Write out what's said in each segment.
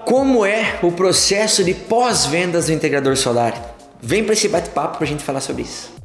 Como é o processo de pós-vendas do integrador solar? Vem para esse bate-papo para a gente falar sobre isso.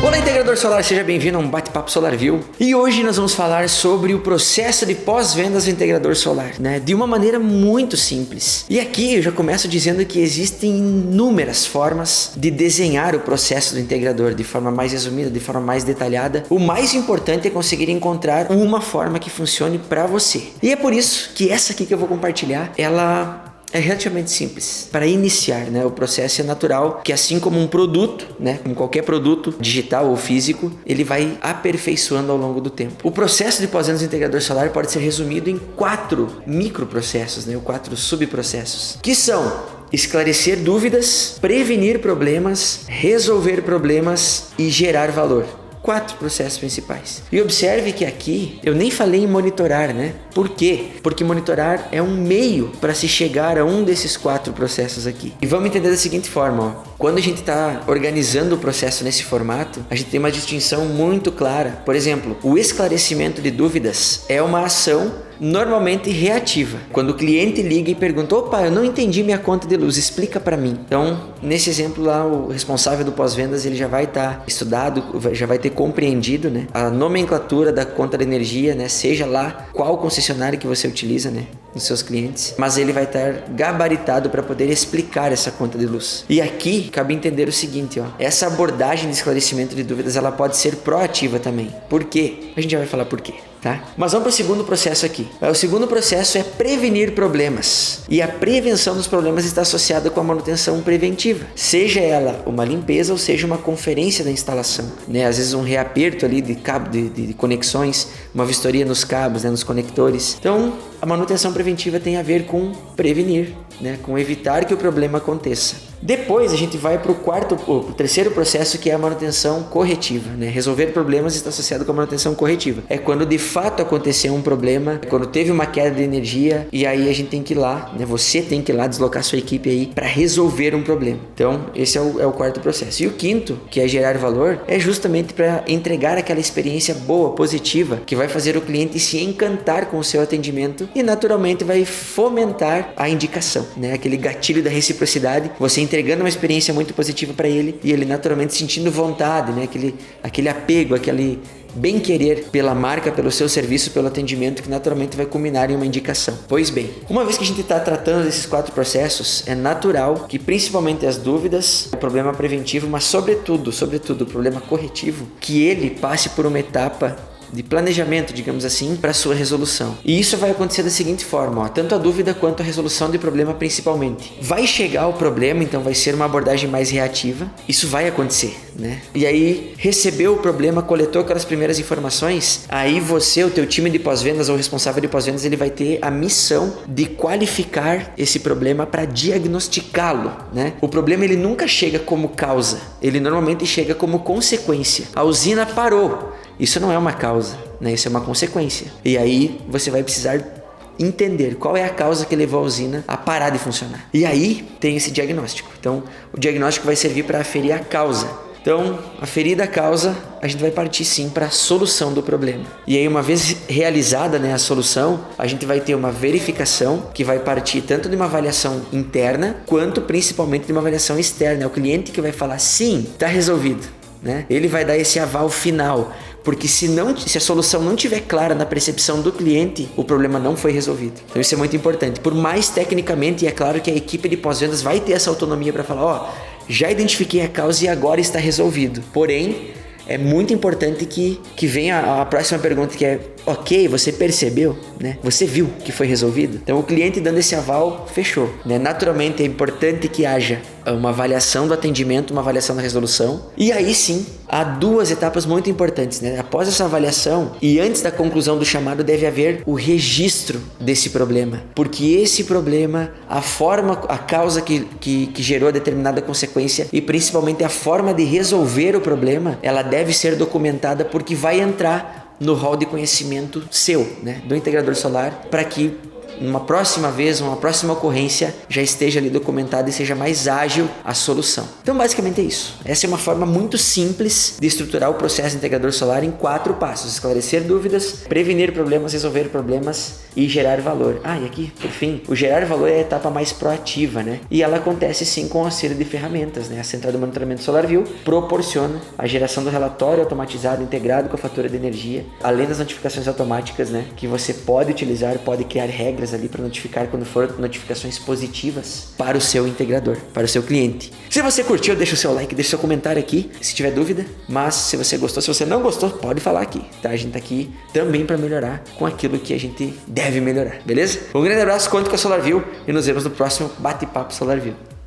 Olá, integrador solar, seja bem-vindo a um bate-papo SolarView. E hoje nós vamos falar sobre o processo de pós-vendas do integrador solar, de uma maneira muito simples. E aqui eu já começo dizendo que existem inúmeras formas de desenhar o processo do integrador de forma mais resumida, de forma mais detalhada. O mais importante é conseguir encontrar uma forma que funcione para você. E é por isso que essa aqui que eu vou compartilhar, ela é relativamente simples. Para iniciar, o processo é natural que, assim como um produto, como qualquer produto digital ou físico, ele vai aperfeiçoando ao longo do tempo. O processo de pós-vendas do integrador solar pode ser resumido em 4 microprocessos, ou 4 subprocessos, que são esclarecer dúvidas, prevenir problemas, resolver problemas e gerar valor. 4 processos principais. E observe que aqui eu nem falei em monitorar, Por quê? Porque monitorar é um meio para se chegar a um desses 4 processos aqui. E vamos entender da seguinte forma, quando a gente está organizando o processo nesse formato, a gente tem uma distinção muito clara. Por exemplo, o esclarecimento de dúvidas é uma ação normalmente reativa. Quando o cliente liga e pergunta: opa, eu não entendi minha conta de luz, explica para mim. Então, nesse exemplo lá, o responsável do pós-vendas, ele já vai estar estudado, já vai ter compreendido, a nomenclatura da conta de energia, seja lá qual concessionário que você utiliza, nos seus clientes, mas ele vai estar gabaritado para poder explicar essa conta de luz. E aqui cabe entender o seguinte, essa abordagem de esclarecimento de dúvidas, ela pode ser proativa também. Por quê? A gente já vai falar por quê. Mas vamos para o segundo processo aqui. O segundo processo é prevenir problemas. E a prevenção dos problemas está associada com a manutenção preventiva. Seja ela uma limpeza ou seja uma conferência da instalação. Às vezes um reaperto ali de cabo de conexões, uma vistoria nos cabos, nos conectores. Então, a manutenção preventiva tem a ver com prevenir, com evitar que o problema aconteça. Depois a gente vai para o terceiro processo, que é a manutenção corretiva. Resolver problemas está associado com a manutenção corretiva. É quando de fato aconteceu um problema, quando teve uma queda de energia, e aí a gente tem que ir lá, você tem que ir lá deslocar sua equipe aí para resolver um problema. Então esse é o quarto processo. E o quinto, que é gerar valor, é justamente para entregar aquela experiência boa, positiva, que vai fazer o cliente se encantar com o seu atendimento e naturalmente vai fomentar a indicação, aquele gatilho da reciprocidade, você entregando uma experiência muito positiva para ele e ele naturalmente sentindo vontade, aquele apego, aquele bem-querer pela marca, pelo seu serviço, pelo atendimento, que naturalmente vai culminar em uma indicação. Pois bem, uma vez que a gente está tratando desses 4 processos, é natural que principalmente as dúvidas, o problema preventivo, mas sobretudo o problema corretivo, que ele passe por uma etapa de planejamento, digamos assim, para sua resolução. E isso vai acontecer da seguinte forma, tanto a dúvida quanto a resolução de problema principalmente. Vai chegar o problema, então vai ser uma abordagem mais reativa. Isso vai acontecer, E aí, recebeu o problema, coletou aquelas primeiras informações, aí você, o teu time de pós-vendas ou responsável de pós-vendas, ele vai ter a missão de qualificar esse problema para diagnosticá-lo, O problema, ele nunca chega como causa, ele normalmente chega como consequência. A usina parou. Isso não é uma causa, Isso é uma consequência. E aí você vai precisar entender qual é a causa que levou a usina a parar de funcionar. E aí tem esse diagnóstico. Então, o diagnóstico vai servir para aferir a causa. Então, aferida a causa, a gente vai partir sim para a solução do problema. E aí, uma vez realizada a solução, a gente vai ter uma verificação que vai partir tanto de uma avaliação interna, quanto principalmente de uma avaliação externa. É o cliente que vai falar, sim, está resolvido. Ele vai dar esse aval final, porque se a solução não estiver clara na percepção do cliente, o problema não foi resolvido. Então isso é muito importante. Por mais tecnicamente, e é claro que a equipe de pós-vendas vai ter essa autonomia para falar, já identifiquei a causa e agora está resolvido. Porém, é muito importante que venha a próxima pergunta, que é: ok, você percebeu, Você viu que foi resolvido? Então o cliente dando esse aval, fechou, Naturalmente é importante que haja uma avaliação do atendimento, uma avaliação da resolução. E aí sim, há 2 etapas muito importantes, Após essa avaliação e antes da conclusão do chamado, deve haver o registro desse problema. Porque esse problema, a causa que gerou determinada consequência e principalmente a forma de resolver o problema, ela deve ser documentada, porque vai entrar no hall de conhecimento seu, do integrador solar, para que numa próxima vez, uma próxima ocorrência, já esteja ali documentado e seja mais ágil a solução. Então basicamente é isso. Essa é uma forma muito simples de estruturar o processo integrador solar em 4 passos: esclarecer dúvidas, prevenir problemas, resolver problemas e gerar valor. E aqui, por fim, o gerar valor é a etapa mais proativa, né? E ela acontece sim com o auxílio de ferramentas, né? A central de monitoramento SolarView proporciona a geração do relatório automatizado integrado com a fatura de energia, além das notificações automáticas, né? Que você pode utilizar, pode criar regras ali para notificar quando for notificações positivas para o seu integrador, para o seu cliente. Se você curtiu, deixa o seu like, deixa o seu comentário aqui, se tiver dúvida. Mas se você gostou, se você não gostou, pode falar aqui, tá? A gente tá aqui também para melhorar com aquilo que a gente deve melhorar, beleza? Um grande abraço, conto com a SolarView e nos vemos no próximo Bate-Papo SolarView.